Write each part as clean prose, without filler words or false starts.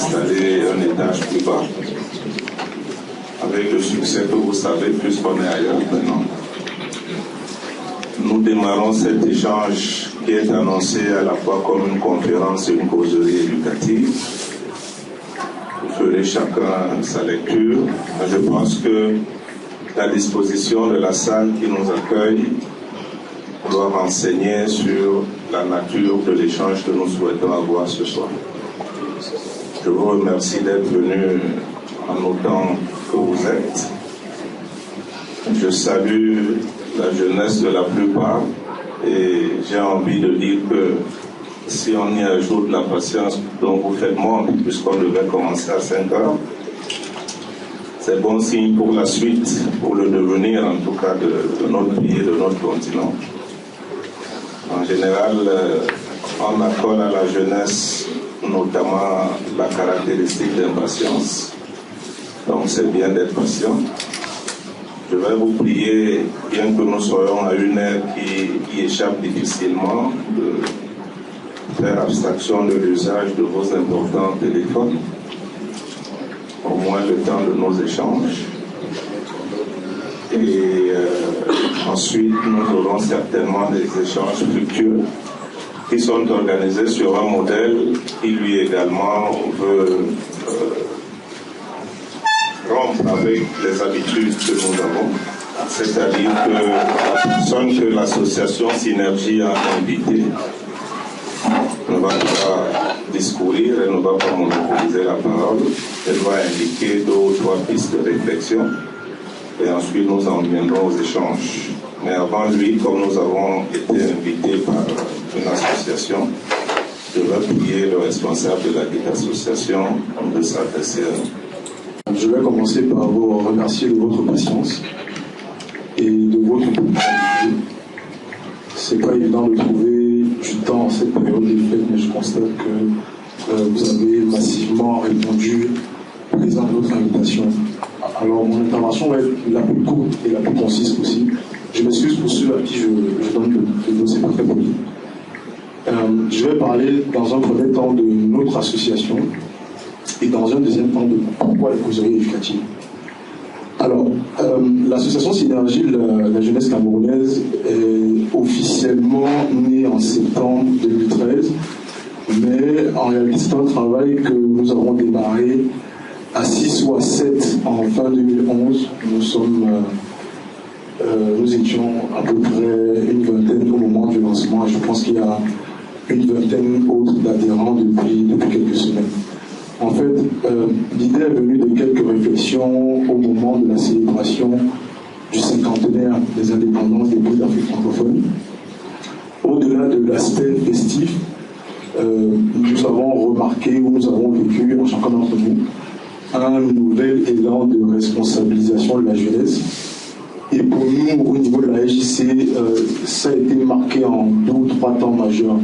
installer un étage plus bas. Avec le succès que vous savez, puisqu'on est ailleurs maintenant. Nous démarrons cet échange qui est annoncé à la fois comme une conférence et une causerie éducative. Vous ferez chacun sa lecture. Je pense que la disposition de la salle qui nous accueille doit renseigner sur la nature de l'échange que nous souhaitons avoir ce soir. Je vous remercie d'être venu en autant que vous êtes. Je salue la jeunesse de la plupart et j'ai envie de dire que si on y ajoute la patience dont vous faites montre, puisqu'on devait commencer à 5 heures, c'est bon signe pour la suite, pour le devenir en tout cas de notre pays et de notre continent. En général, on accorde à la jeunesse notamment la caractéristique d'impatience. Donc c'est bien d'être patient. Je vais vous prier, bien que nous soyons à une ère qui échappe difficilement, de faire abstraction de l'usage de vos importants téléphones, au moins le temps de nos échanges. Et ensuite, nous aurons certainement des échanges fructueux qui sont organisés sur un modèle qui lui également veut rompre avec les habitudes que nous avons, c'est-à-dire que la personne que l'association Synergie a invitée ne va pas discourir, elle ne va pas monopoliser la parole, elle va indiquer 2 ou 3 pistes de réflexion et ensuite nous en viendrons aux échanges. Mais avant lui, comme nous avons été invités par une association, je vais prier le responsable de la dite association de s'adresser à nous. Je vais commencer par vous remercier de votre patience et de votre disponibilité. C'est pas évident de trouver du temps en cette période des fêtes, mais je constate que vous avez massivement répondu présent à notre invitation. Alors mon intervention va être la plus courte et la plus concise possible. Je m'excuse pour ceux à qui je donne le dos, c'est pas très poli. Je vais parler dans un premier temps de notre association et dans un deuxième temps de pourquoi la causerie éducative. Alors, l'association Synergie, la jeunesse camerounaise, est officiellement née en septembre 2013, mais en réalité c'est un travail que nous avons démarré à 6 ou à 7 en fin 2011. Nous étions à peu près une vingtaine au moment du lancement. Je pense qu'il y a une vingtaine autres d'adhérents depuis quelques semaines. En fait, l'idée est venue de quelques réflexions au moment de la célébration du 50aire des indépendances des pays d'Afrique francophone. Au-delà de l'aspect festif, nous avons remarqué ou nous avons vécu, en chacun d'entre nous, un nouvel élan de responsabilisation de la jeunesse. Et pour nous, au niveau de la SJC, ça a été marqué en 2 ou 3 temps majeurs.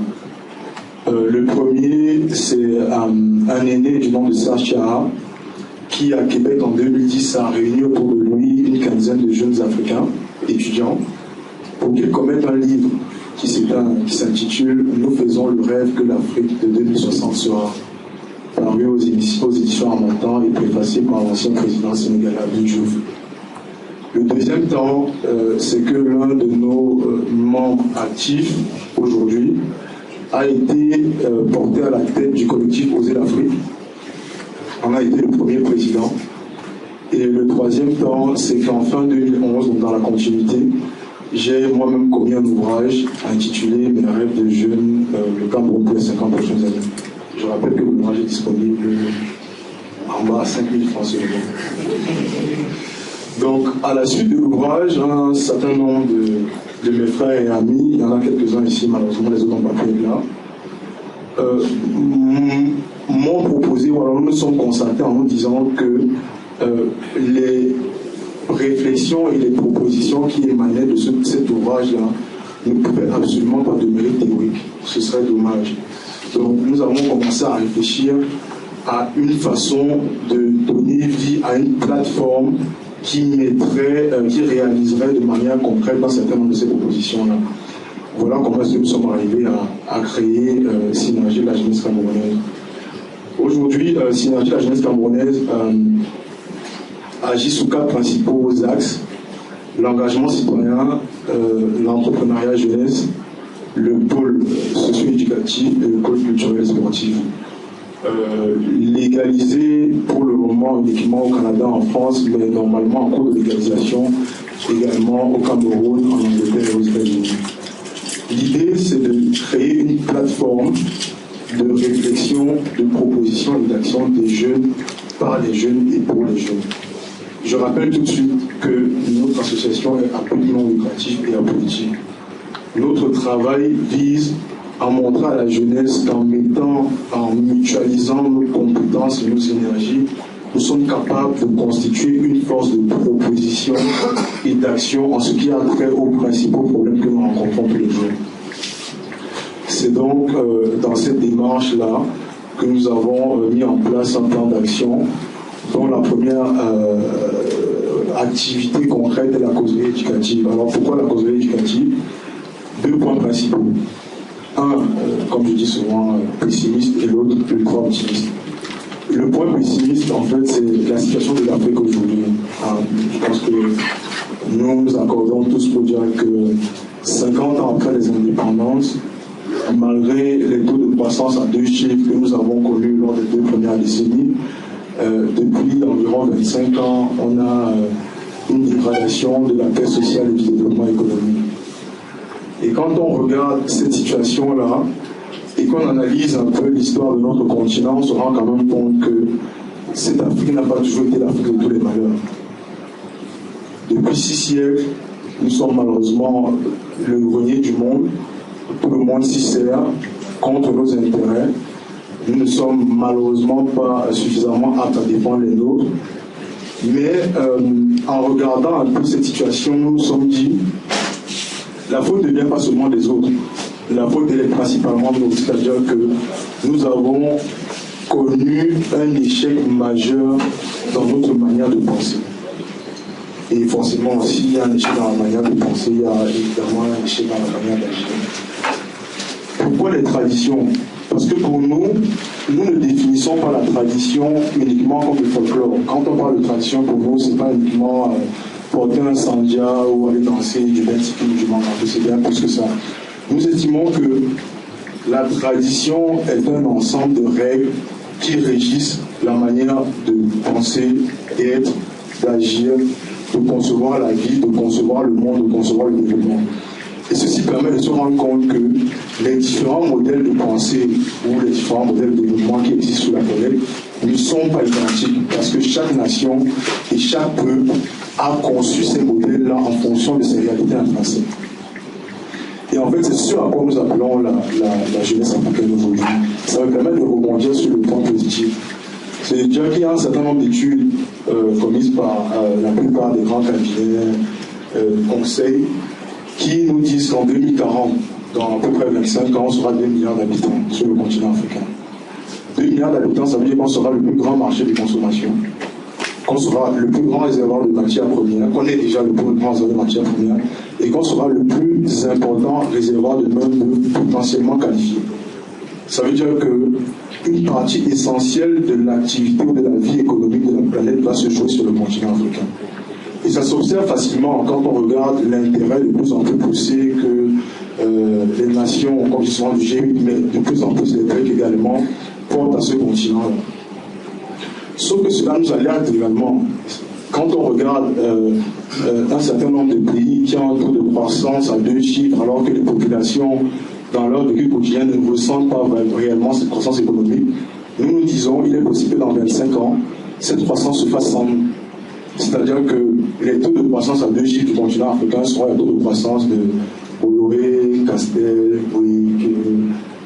Le premier, c'est un aîné du nom de Serge Chiara, qui à Québec en 2010 a réuni autour de lui une quinzaine de jeunes Africains, étudiants, pour qu'ils commettent un livre qui s'intitule « Nous faisons le rêve que l'Afrique de 2060 sera », paru aux éditions en montant et préfacé par l'ancien président sénégalais Abdou Diouf. Le deuxième temps, c'est que l'un de nos membres actifs aujourd'hui a été porté à la tête du collectif Oser l'Afrique. On a été le premier président. Et le troisième temps, c'est qu'en fin 2011, donc dans la continuité, j'ai moi-même commis un ouvrage intitulé « Mes rêves de jeunes, le Cameroun pour les 50 prochaines années ». Je rappelle que l'ouvrage est disponible en bas à 5 000 francs seulement. Donc, à la suite de l'ouvrage, un certain nombre de mes frères et amis, il y en a quelques-uns ici, malheureusement les autres n'ont pas pu être là, m'ont proposé, ou alors nous nous sommes concertés en nous disant que les réflexions et les propositions qui émanaient de cet ouvrage-là ne pouvaient absolument pas demeurer théoriques. Ce serait dommage. Donc nous avons commencé à réfléchir à une façon de donner vie à une plateforme qui réaliserait de manière concrète dans certains nombre de ces propositions-là. Voilà comment nous sommes arrivés à créer Synergie, la jeunesse camerounaise. Aujourd'hui, Synergie, la jeunesse camerounaise, agit sous 4 principaux axes: l'engagement citoyen, l'entrepreneuriat jeunesse, le pôle socio-éducatif et le pôle culturel et sportif. Légalisé pour le moment uniquement au Canada, en France, mais normalement en cours de légalisation également au Cameroun, en Angleterre et aux États-Unis. L'idée, c'est de créer une plateforme de réflexion, de proposition et d'action des jeunes, par les jeunes et pour les jeunes. Je rappelle tout de suite que notre association est absolument lucrative et apolitique. Notre travail vise à montrer à la jeunesse qu'en mutualisant nos compétences et nos énergies, nous sommes capables de constituer une force de proposition et d'action en ce qui a trait aux principaux problèmes que nous rencontrons tous les jours. C'est donc dans cette démarche-là que nous avons mis en place un plan d'action dont la première activité concrète est la causerie éducative. Alors pourquoi la causerie éducative? 2 points principaux. Un, comme je dis souvent, pessimiste, et l'autre, ultra optimiste. Le point pessimiste, en fait, c'est la situation de l'Afrique aujourd'hui. Je pense que nous nous accordons tous pour dire que 50 ans après les indépendances, malgré les taux de croissance à 2 chiffres que nous avons connus lors des 2 premières décennies, depuis environ 25 ans, on a une dégradation de la paix sociale et du développement économique. Et quand on regarde cette situation-là, et qu'on analyse un peu l'histoire de notre continent, on se rend quand même compte que cette Afrique n'a pas toujours été l'Afrique de tous les malheurs. Depuis 6 siècles, nous sommes malheureusement le grenier du monde. Tout le monde s'y sert contre nos intérêts. Nous ne sommes malheureusement pas suffisamment aptes à défendre les nôtres. Mais en regardant un peu cette situation, nous nous sommes dit, la faute ne vient pas seulement des autres. La faute elle est principalement de nous, c'est-à-dire que nous avons connu un échec majeur dans notre manière de penser. Et forcément, s'il y a un échec dans la manière de penser, il y a évidemment un échec dans la manière d'agir. Pourquoi les traditions? Parce que pour nous, nous ne définissons pas la tradition uniquement comme le folklore. Quand on parle de tradition, pour nous, ce n'est pas uniquement porter un sandia ou aller danser du Bentiki ou du Manga, c'est bien plus que ça. Nous estimons que la tradition est un ensemble de règles qui régissent la manière de penser, d'être, d'agir, de concevoir la vie, de concevoir le monde, de concevoir le développement. Et ceci permet de se rendre compte que les différents modèles de pensée ou les différents modèles de développement qui existent sur la planète ne sont pas identiques parce que chaque nation et chaque peuple a conçu ces modèles-là en fonction de ses réalités intrinsèques. Et en fait, c'est ce à quoi nous appelons la jeunesse africaine aujourd'hui. Ça va permettre de rebondir sur le point positif. C'est déjà qu'il y a un certain nombre d'études commises par la plupart des grands cabinets conseils qui nous disent qu'en 2040, dans à peu près 25 ans, on sera 2 milliards d'habitants sur le continent africain. 2 milliards d'habitants, ça veut dire qu'on sera le plus grand marché de consommation, qu'on sera le plus grand réservoir de matières premières, qu'on est déjà le plus grand réservoir de matières premières, et qu'on sera le plus important réservoir de main-d'œuvre potentiellement qualifiée. Ça veut dire qu'une partie essentielle de l'activité ou de la vie économique de la planète va se jouer sur le continent africain. Et ça s'observe facilement quand on regarde l'intérêt de plus en plus poussé que les nations, comme souvent du G8, mais de plus en plus les BRICS également, portent à ce continent-là. Sauf que cela nous alerte également. Quand on regarde un certain nombre de pays qui ont un taux de croissance à 2 chiffres, alors que les populations, dans leur vécu quotidien, ne ressentent pas réellement cette croissance économique, nous nous disons qu'il est possible que dans 25 ans, cette croissance se fasse sans nous. C'est-à-dire que les taux de croissance à 2 chiffres du continent africain seront les taux de croissance de Bolloré, Castel, Bouygues,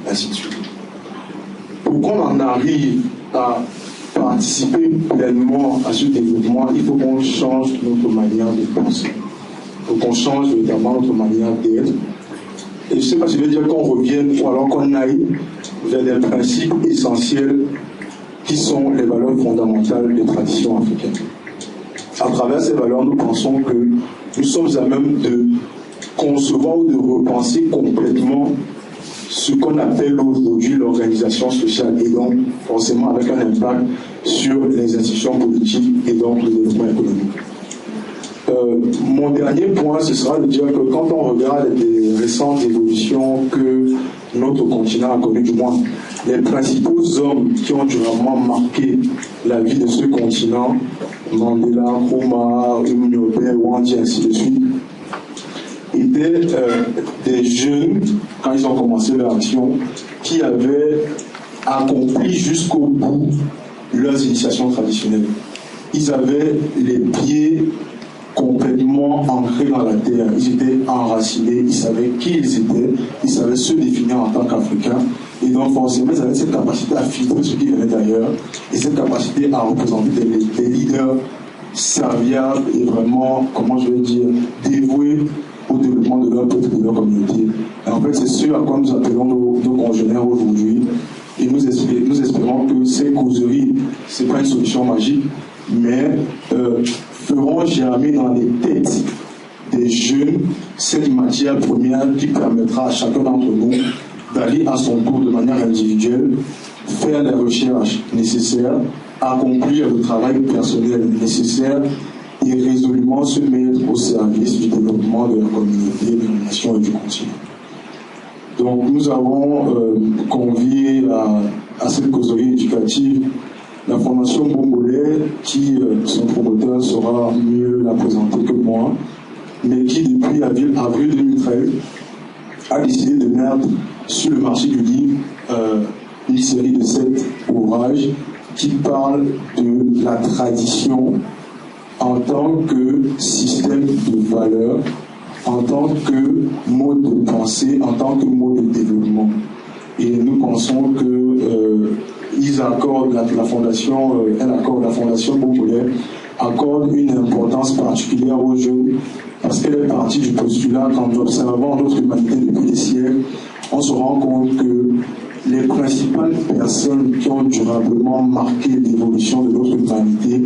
ainsi de suite. Pour qu'on en arrive à participer pleinement à ce développement, il faut qu'on change notre manière de penser. Il faut qu'on change véritablement notre manière d'être. Et je ne sais pas si je veux dire qu'on revienne ou alors qu'on aille vers des principes essentiels qui sont les valeurs fondamentales des traditions africaines. À travers ces valeurs, nous pensons que nous sommes à même de concevoir ou de repenser complètement ce qu'on appelle aujourd'hui l'organisation sociale, et donc forcément avec un impact sur les institutions politiques et donc le développement économique. Mon dernier point, ce sera de dire que quand on regarde les récentes évolutions que notre continent a connues, du moins les principaux hommes qui ont durablement marqué la vie de ce continent, Mandela, Nkrumah, Umnyobe, Wandi, ainsi de suite, étaient des jeunes, quand ils ont commencé leur action, qui avaient accompli jusqu'au bout leurs initiations traditionnelles. Ils avaient les pieds complètement ancrés dans la terre, ils étaient enracinés, ils savaient qui ils étaient, ils savaient se définir en tant qu'Africains, et donc forcément ils avaient cette capacité à filtrer ce qui venait d'ailleurs, et cette capacité à représenter des leaders serviables et vraiment, comment je vais dire, dévoués au développement de leur peuple et de leur communauté. Et en fait, c'est ce à quoi nous appelons nos congénères aujourd'hui, et nous espérons que ces causeries, ce n'est pas une solution magique, mais feront germer dans les têtes des jeunes cette matière première qui permettra à chacun d'entre nous d'aller à son tour de manière individuelle, faire les recherches nécessaires, accomplir le travail personnel nécessaire et résolument se mettre au service du développement de la communauté, de la nation et du continent. Donc nous avons convié à cette causerie éducative la Fondation Bongolais, qui, son promoteur, saura mieux la présenter que moi, mais qui, depuis avril 2013, a décidé de mettre sur le marché du livre une série de 7 ouvrages qui parlent de la tradition en tant que système de valeurs, en tant que mode de pensée, en tant que mode de développement. Et nous pensons que ils accordent la Fondation Bongolais accorde une importance particulière aux jeunes parce qu'elle est partie du postulat qu'en observant notre humanité depuis des siècles, on se rend compte que les principales personnes qui ont durablement marqué l'évolution de notre humanité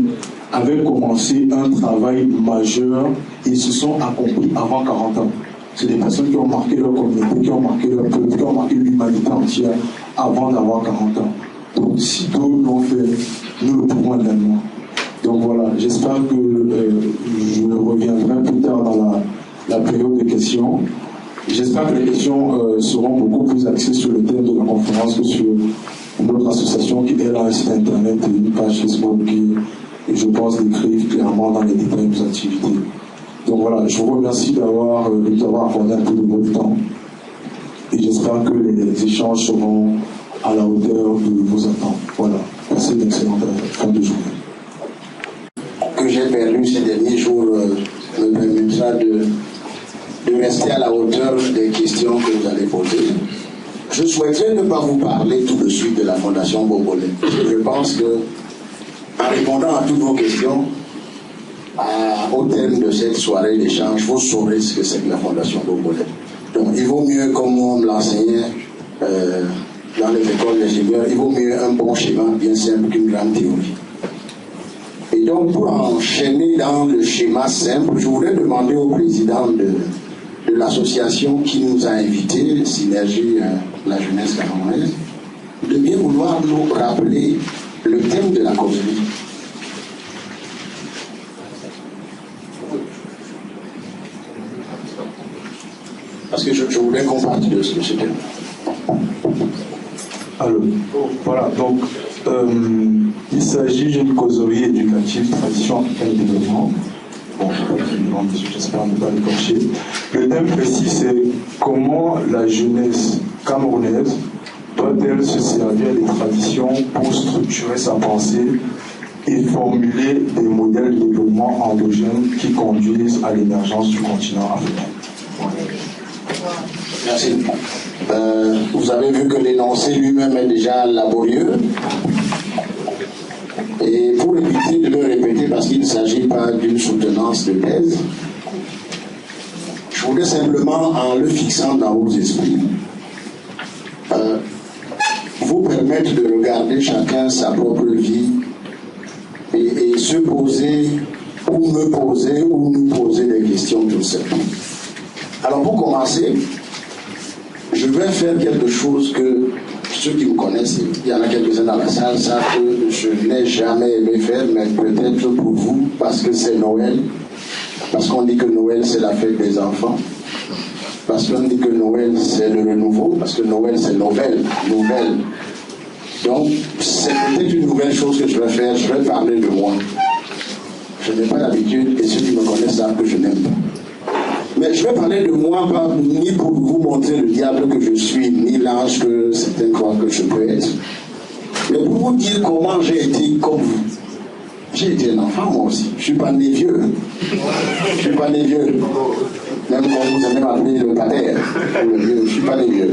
avaient commencé un travail majeur et se sont accomplis avant 40 ans. C'est des personnes qui ont marqué leur communauté, qui ont marqué leur peuple, qui ont marqué l'humanité entière avant d'avoir 40 ans. Donc si d'autres l'ont fait, nous le pouvons également. Donc voilà, j'espère que je reviendrai plus tard dans la période de questions. J'espère que les questions seront beaucoup plus axées sur le thème de la conférence que sur notre association qui elle a un site internet et une page Facebook qui, je pense, décrivent clairement dans les détails de nos activités. Donc voilà, je vous remercie d'avoir accordé un peu de votre temps et j'espère que les échanges seront à la hauteur de vos attentes. Voilà, passez une excellente fin de journée. Que j'ai perdu ces derniers jours me permettra de rester à la hauteur des questions que vous allez poser. Je souhaiterais ne pas vous parler tout de suite de la Fondation Bongolais. Je pense que, en répondant à toutes vos questions, au terme de cette soirée d'échange, vous saurez ce que c'est que la Fondation Bongolais. Donc, il vaut mieux, comme on me l'enseignait dans les écoles d'ingénieurs, il vaut mieux un bon schéma bien simple qu'une grande théorie. Et donc, pour enchaîner dans le schéma simple, je voudrais demander au président de l'association qui nous a invités, Synergie la jeunesse camerounaise, de bien vouloir nous rappeler le thème de la causerie. Parce que je voulais qu'on parte de ce thème. Alors, voilà, donc il s'agit d'une causerie éducative, tradition africaine et développement. Bon, j'espère ne pas l'écorcher. Le thème précis, c'est comment la jeunesse camerounaise doit-elle se servir des traditions pour structurer sa pensée et formuler des modèles de développement endogènes qui conduisent à l'émergence du continent africain. Merci. Vous avez vu que l'énoncé lui-même est déjà laborieux. Et pour éviter de le répéter, parce qu'il ne s'agit pas d'une soutenance de thèse, je voudrais simplement, en le fixant dans vos esprits, vous permettre de regarder chacun sa propre vie et se poser, ou me poser, ou nous poser des questions tout simplement. Alors pour commencer, je vais faire quelque chose que ceux qui me connaissent, il y en a quelques-uns dans la salle, savent que je n'ai jamais aimé faire, mais peut-être pour vous, parce que c'est Noël, parce qu'on dit que Noël c'est la fête des enfants, parce qu'on dit que Noël c'est le renouveau, parce que Noël c'est nouvelle. Donc c'est peut-être une nouvelle chose que je vais faire, je vais parler de moi. Je n'ai pas l'habitude, et ceux qui me connaissent savent que je n'aime pas. Mais je vais parler de moi, pas ni pour vous montrer le diable que je suis, ni l'ange que certains croient que je peux être, mais pour vous dire comment j'ai été comme vous. J'ai été un enfant moi aussi. Je ne suis pas né vieux. Je ne suis pas né vieux. Même quand vous aimez m'appeler le pater, je ne suis pas né vieux.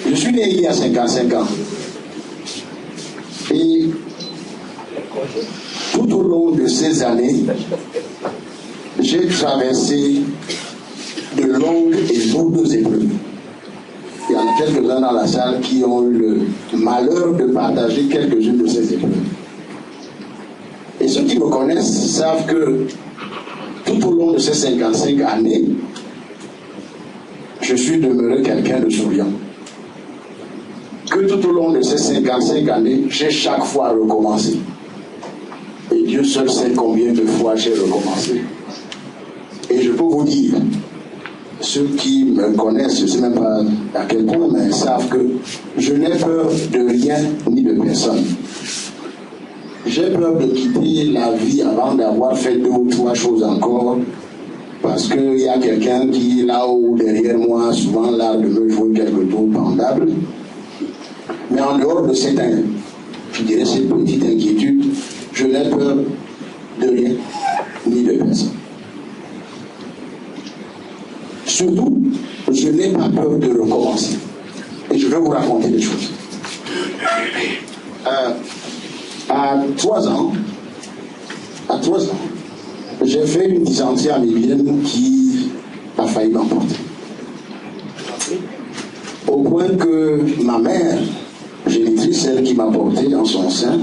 Je suis né il y a 55 ans. Et tout au long de ces années, j'ai traversé de longues et lourdes épreuves. Il y en a quelques-uns dans la salle qui ont eu le malheur de partager quelques-unes de ces épreuves. Et ceux qui me connaissent savent que tout au long de ces 55 années, je suis demeuré quelqu'un de souriant. Que tout au long de ces 55 années, j'ai chaque fois recommencé. Et Dieu seul sait combien de fois j'ai recommencé. Et je peux vous dire, ceux qui me connaissent, je ne sais même pas à quel point, mais ils savent que je n'ai peur de rien ni de personne. J'ai peur de quitter la vie avant d'avoir fait 2 ou 3 choses encore, parce qu'il y a quelqu'un qui est là-haut derrière moi, souvent là de me jouer quelques tours pendables. Mais en dehors de cette petite inquiétude, je n'ai peur de rien ni de personne. Surtout, je n'ai pas peur de recommencer. Et je vais vous raconter des choses. À 3 ans, j'ai fait une dysenterie amibienne qui a failli m'emporter. Au point que ma mère, génitrice, celle qui m'a porté dans son sein,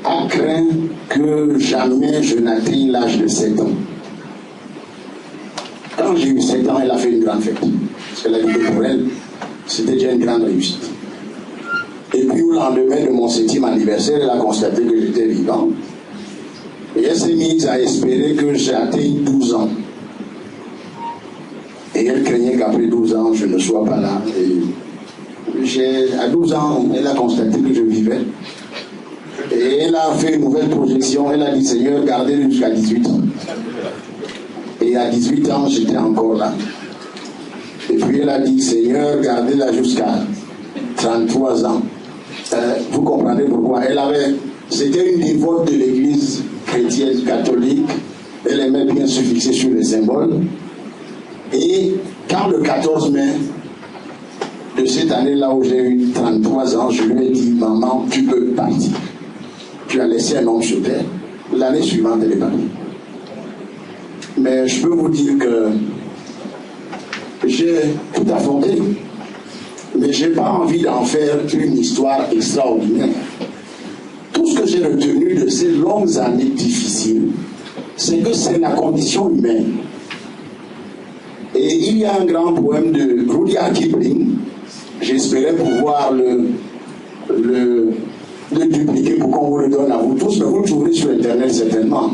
a craint que jamais je n'atteigne l'âge de 7 ans. Quand j'ai eu 7 ans, elle a fait une grande fête. Parce qu'elle a dit que pour elle, c'était déjà une grande réussite. Et puis au lendemain de mon 7e anniversaire, elle a constaté que j'étais vivant. Et elle s'est mise à espérer que j'atteigne 12 ans. Et elle craignait qu'après 12 ans, je ne sois pas là. Et à 12 ans, elle a constaté que je vivais. Et elle a fait une nouvelle projection. Elle a dit, Seigneur, gardez-le jusqu'à 18 ans. Et à 18 ans, j'étais encore là. Et puis elle a dit, Seigneur, gardez-la jusqu'à 33 ans. Vous comprenez pourquoi? C'était une dévote de l'église chrétienne catholique. Elle aimait bien se fixer sur les symboles. Et quand le 14 mai de cette année-là où j'ai eu 33 ans, je lui ai dit, maman, tu peux partir. Tu as laissé un homme sur terre. L'année suivante, elle est partie. Mais je peux vous dire que j'ai tout affronté. Mais je n'ai pas envie d'en faire une histoire extraordinaire. Tout ce que j'ai retenu de ces longues années difficiles, c'est que c'est la condition humaine. Et il y a un grand poème de Rudyard Kipling, j'espérais pouvoir le dupliquer pour qu'on vous le donne à vous tous, mais vous le trouverez sur Internet certainement.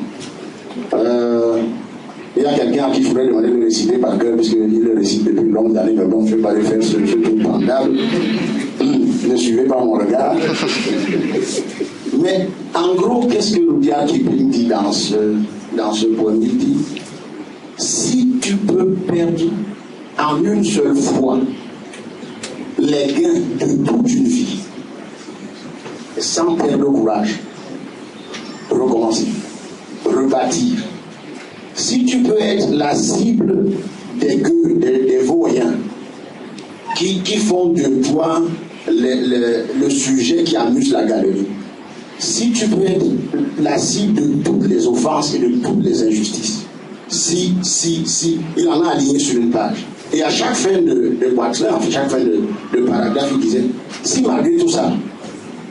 Il y a quelqu'un à qui je voudrais demander de le réciter par cœur, puisqu'il le récite depuis une longue année, mais bon, je ne vais pas le faire ce truc pendable. Ne suivez pas mon regard. Mais en gros, qu'est-ce que Rudyard Kipling dit dans ce poème? Il dit, si tu peux perdre en une seule fois les gains de toute une vie, sans perdre le courage, recommencer, rebâtir. Si tu peux être la cible des gueux, des vauriens, qui font de toi le sujet qui amuse la galerie, si tu peux être la cible de toutes les offenses et de toutes les injustices, si, il en a aligné sur une page. Et à chaque fin de Butler, à chaque fin de paragraphe, il disait, si malgré tout ça,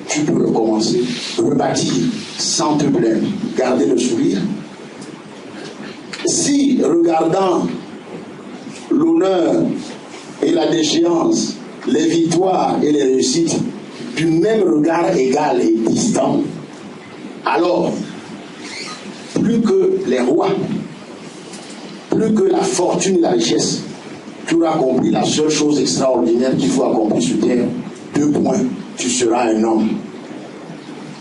tu peux recommencer, rebâtir, sans te plaindre, garder le sourire, si, regardant l'honneur et la déchéance, les victoires et les réussites du même regard égal et distant, alors, plus que les rois, plus que la fortune et la richesse, tu auras compris la seule chose extraordinaire qu'il faut accomplir sur terre. 2 points, tu seras un homme.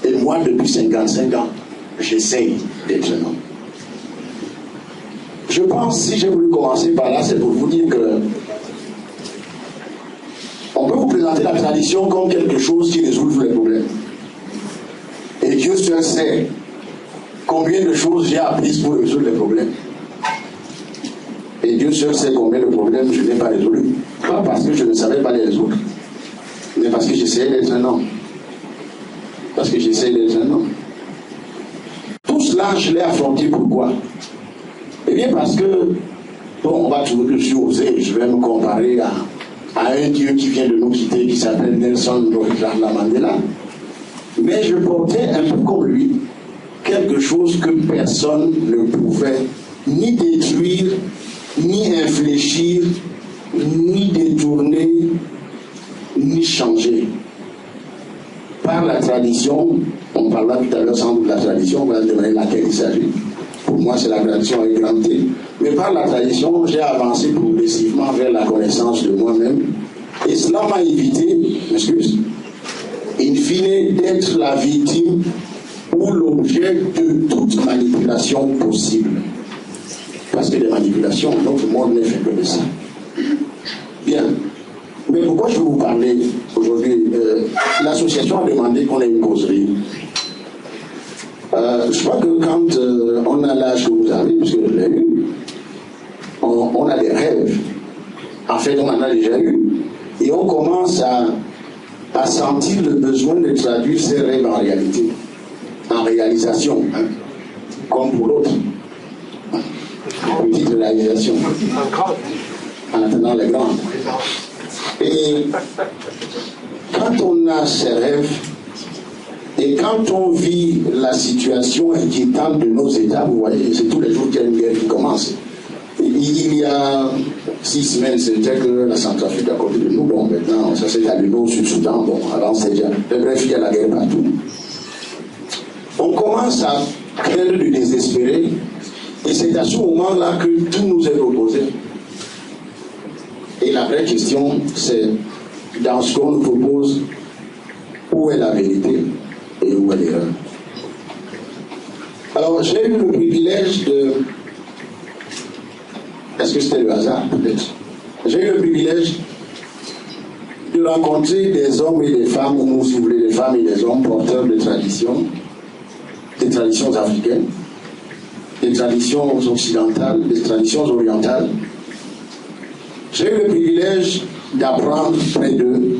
Et moi, depuis 55 ans, j'essaye d'être un homme. Je pense, si j'ai voulu commencer par là, c'est pour vous dire que on peut vous présenter la tradition comme quelque chose qui résout tous les problèmes. Et Dieu seul sait combien de choses j'ai apprises pour résoudre les problèmes. Et Dieu seul sait combien de problèmes je n'ai pas résolus. Pas parce que je ne savais pas les résoudre, mais parce que j'essayais d'être un homme. Parce que j'essaie d'être un homme. Tout cela, je l'ai affronté. Pourquoi? Eh bien parce que, bon, on va toujours oser, je vais me comparer à un Dieu qui vient de nous quitter, qui s'appelle Nelson Mandela. Mais je portais un peu comme lui, quelque chose que personne ne pouvait ni détruire, ni infléchir, ni détourner, ni changer. Par la tradition, on parlera tout à l'heure sans doute de la tradition, on va se demander de laquelle il s'agit. Pour moi, c'est la tradition avec grand T. Mais par la tradition, j'ai avancé progressivement vers la connaissance de moi-même. Et cela m'a évité, in fine, d'être la victime ou l'objet de toute manipulation possible. Parce que les manipulations, notre monde n'est fait que de ça. Bien. Mais pourquoi je vais vous parler aujourd'hui? L'association a demandé qu'on ait une causerie. Je crois que quand on a l'âge que vous avez, puisque je l'ai eu, on a des rêves. En fait, on en a déjà eu. Et on commence à sentir le besoin de traduire ces rêves en réalité, en réalisation, hein, comme pour l'autre. Petite réalisation. En attendant les grandes. Et quand on a ces rêves, et quand on vit la situation inquiétante de nos États, vous voyez, c'est tous les jours qu'il y a une guerre qui commence. Il y a 6 semaines, c'était que la Centrafrique à côté de nous, bon, maintenant, ça s'est allumé au Sud-Soudan, bon, avant c'était déjà. Mais bref, il y a la guerre partout. On commence à craindre de désespérer, et c'est à ce moment-là que tout nous est proposé. Et la vraie question, c'est, dans ce qu'on nous propose, où est la vérité et où est l'erreur? Alors, j'ai eu le privilège de... Est-ce que c'était le hasard? Peut-être. J'ai eu le privilège de rencontrer des hommes et des femmes, ou si vous voulez, des femmes et des hommes porteurs de traditions, des traditions africaines, des traditions occidentales, des traditions orientales. J'ai eu le privilège d'apprendre près d'eux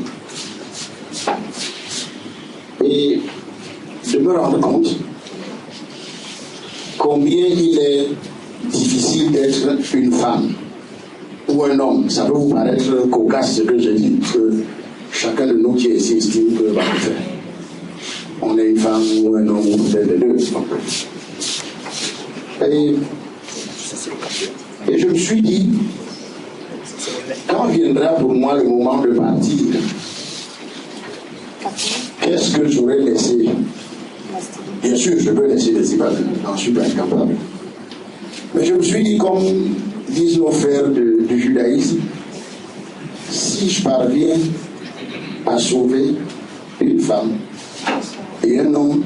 et de me rendre compte combien il est difficile d'être une femme ou un homme. Ça peut vous paraître cocasse ce que je dis, que chacun de nous qui est ici estime que va le faire. On est une femme ou un homme ou peut-être les deux. Et je me suis dit, quand viendra pour moi le moment de partir, qu'est-ce que j'aurais laissé? Bien sûr, je peux laisser des images, j'en suis pas incapable. Mais je me suis dit, comme disent nos frères du judaïsme, si je parviens à sauver une femme et un homme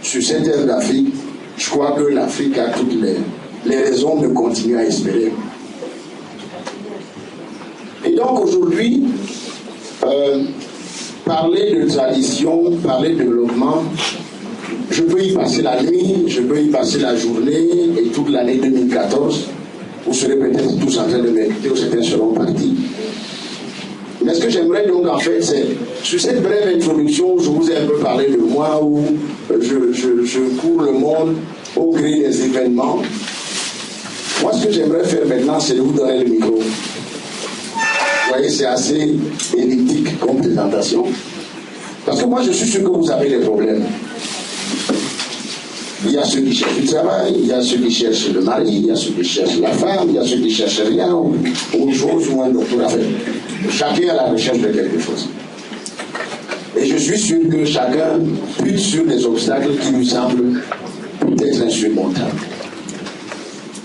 sur cette terre d'Afrique, je crois que l'Afrique a toutes les raisons de continuer à espérer. Et donc aujourd'hui, parler de tradition, parler de développement, je peux y passer la nuit, je peux y passer la journée et toute l'année 2014. Vous serez peut-être tous en train de m'écouter ou certains seront partis. Mais ce que j'aimerais donc en fait, c'est, sur cette brève introduction, je vous ai un peu parlé de moi, où je cours le monde au gré des événements. Moi, ce que j'aimerais faire maintenant, c'est de vous donner le micro. Vous voyez, c'est assez elliptique comme présentation. Parce que moi, je suis sûr que vous avez des problèmes. Il y a ceux qui cherchent du travail, il y a ceux qui cherchent le mari, il y a ceux qui cherchent la femme, il y a ceux qui cherchent rien, ou autre chose, ou un doctorat. Chacun est à la recherche de quelque chose. Et je suis sûr que chacun bute sur des obstacles qui lui semblent peut-être insurmontables.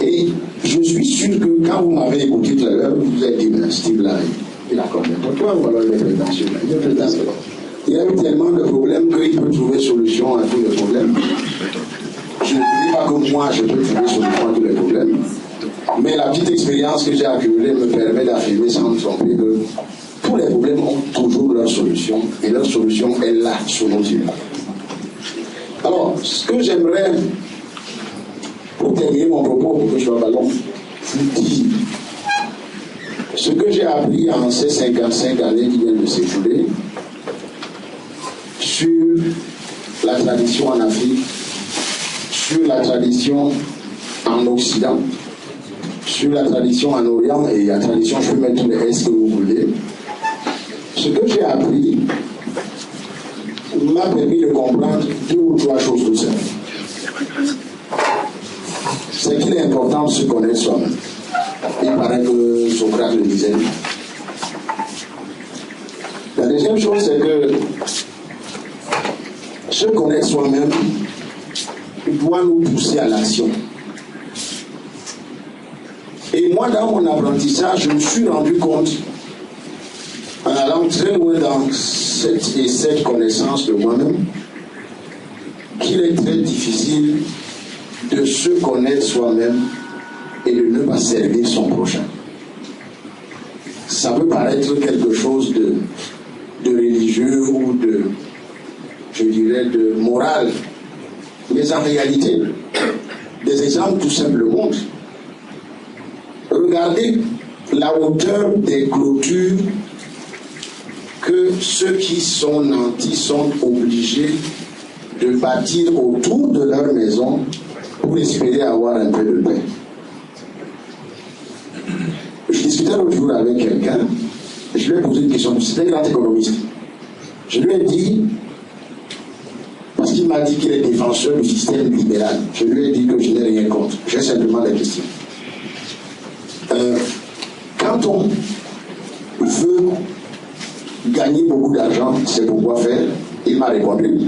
Et je suis sûr que quand vous m'avez écouté tout à l'heure, vous avez dit, mais Steve là, il a combien de temps, ou alors il est prétentieux. Il y a eu tellement de problèmes qu'il peut trouver solution à tous les problèmes. Je ne dis pas que moi je peux trouver solution à tous les problèmes, mais la petite expérience que j'ai accumulée me permet d'affirmer sans me tromper que tous les problèmes ont toujours leur solution, et leur solution est là, sur nos yeux. Alors, ce que j'aimerais, pour terminer mon propos, pour que je sois ballon, vous dire ce que j'ai appris en ces 55 années qui viennent de s'écouler sur la tradition en Afrique, sur la tradition en Occident, sur la tradition en Orient, et la tradition, je peux mettre tous les S que vous voulez. Ce que j'ai appris m'a permis de comprendre 2 ou 3 choses tout simples. C'est qu'il est important de se connaître soi-même. Il paraît que Socrate le disait. La deuxième chose, c'est que se connaître soi-même doit nous pousser à l'action. Et moi, dans mon apprentissage, je me suis rendu compte, en allant très loin dans cette connaissance de moi-même, qu'il est très difficile de se connaître soi-même et de ne pas servir son prochain. Ça peut paraître quelque chose de religieux ou de, je dirais, de moral, mais en réalité, des exemples tout simples le montrent. Regardez la hauteur des clôtures que ceux qui sont nantis sont obligés de bâtir autour de leur maison pour espérer avoir un peu de paix. Je discutais l'autre jour avec quelqu'un, je lui ai posé une question, c'était un grand économiste. Je lui ai dit, parce qu'il m'a dit qu'il est défenseur du système libéral, je lui ai dit que je n'ai rien contre, j'ai simplement des questions. Quand on veut gagner beaucoup d'argent, c'est pourquoi faire? Il m'a répondu,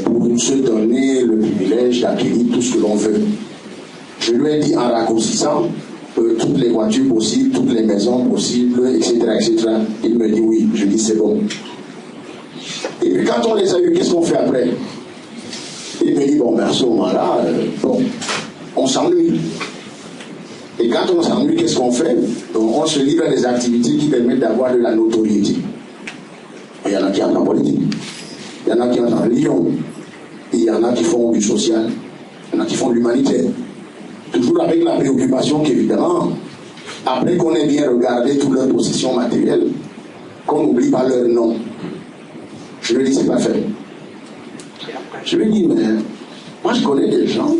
pour se donner le privilège d'acquérir tout ce que l'on veut. Je lui ai dit en raccourcissant toutes les voitures possibles, toutes les maisons possibles, etc., etc. Il me dit oui. Je dis c'est bon. Et puis quand on les a eu, qu'est-ce qu'on fait après? Il me dit bon, à ce moment-là, on s'ennuie. Et quand on s'ennuie, qu'est-ce qu'on fait? Donc, on se livre à des activités qui permettent d'avoir de la notoriété. Il y en a qui entrent en politique, il y en a qui entrent en religion, il y en a qui font du social, il y en a qui font de l'humanitaire. Toujours avec la préoccupation qu'évidemment, après qu'on ait bien regardé toutes leurs possessions matérielles, qu'on n'oublie pas leur nom. Je lui dis, c'est pas fait. Je lui dis, mais moi je connais des gens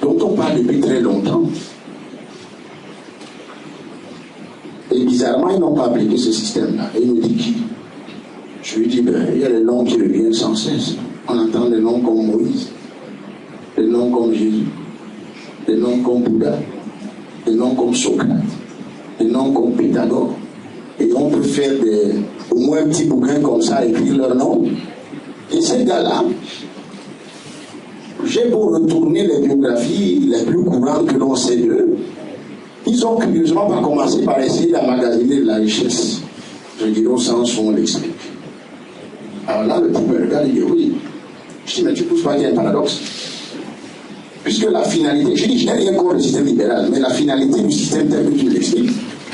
dont on parle depuis très longtemps. Et bizarrement, ils n'ont pas appliqué ce système-là. Et il me dit qui? Je lui dis, il y a des noms qui reviennent sans cesse. On entend des noms comme Moïse, des noms comme Jésus, des noms comme Bouddha, des noms comme Socrate, des noms comme Pythagore. Et on peut faire au moins un petit bouquin comme ça, écrire leur nom. Et ces gars-là, j'ai beau retourner les biographies les plus courantes que l'on sait d'eux, ils ont curieusement pas commencé par essayer d'emmagasiner de la richesse. Je dirais au sens où on l'explique. Alors là, le type me regarde et dit oui. Je dis, mais tu ne pousses pas qu'il y a un paradoxe. Puisque la finalité, je dis, je n'ai rien contre le système libéral, mais la finalité du système tel que tu l'expliques,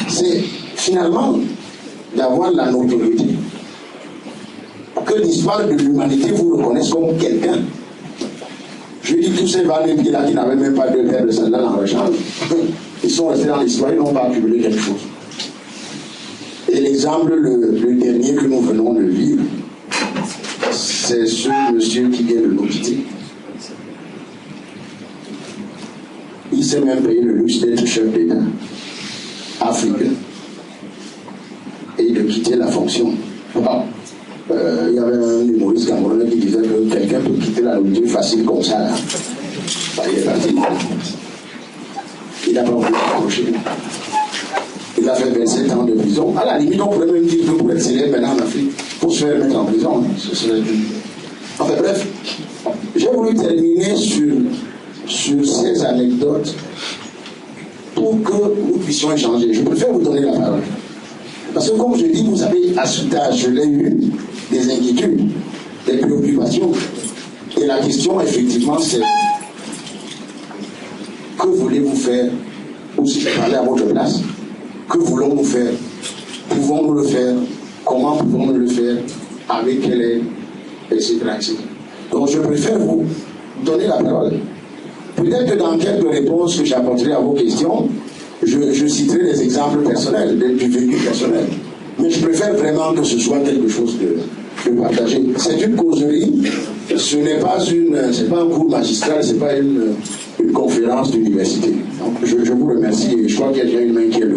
c'est finalement d'avoir la notoriété. Que l'histoire de l'humanité vous reconnaisse comme quelqu'un. Je dis, tous ces valets-là qui n'avaient même pas de paire de sandales en rechange, ils sont restés dans l'histoire, ils n'ont pas accumulé quelque chose. Et l'exemple, le dernier que nous venons de vivre, c'est ce monsieur qui vient de nous quitter. Il s'est même payé le luxe d'être chef d'État africain et de quitter la fonction. Il y avait un humoriste camerounais qui disait que quelqu'un peut quitter la nourriture facile comme ça, là. Il est parti. Il n'a pas voulu s'approcher. Il a fait 27 ans de prison. À la limite, on pourrait même dire que pour être célèbre maintenant en Afrique, pour se faire mettre en prison, ce serait... Enfin bref, j'ai voulu terminer sur ces anecdotes pour que nous puissions échanger. Je préfère vous donner la parole. Parce que comme je dis, vous savez, à cet âge, je l'ai eu, des inquiétudes, des préoccupations. Et la question, effectivement, c'est que voulez-vous faire? Ou si je parlais à votre place, que voulons-nous faire? Pouvons-nous le faire? Comment pouvons-nous le faire? Avec quelle aide? Etc. Donc je préfère vous donner la parole. Peut-être que dans quelques réponses que j'apporterai à vos questions, je citerai des exemples personnels, du vécu personnel. Mais je préfère vraiment que ce soit quelque chose de partagé. C'est une causerie, ce n'est pas un cours magistral, ce n'est pas une conférence d'université. Donc je vous remercie et je crois qu'il y a déjà une main qui est levée.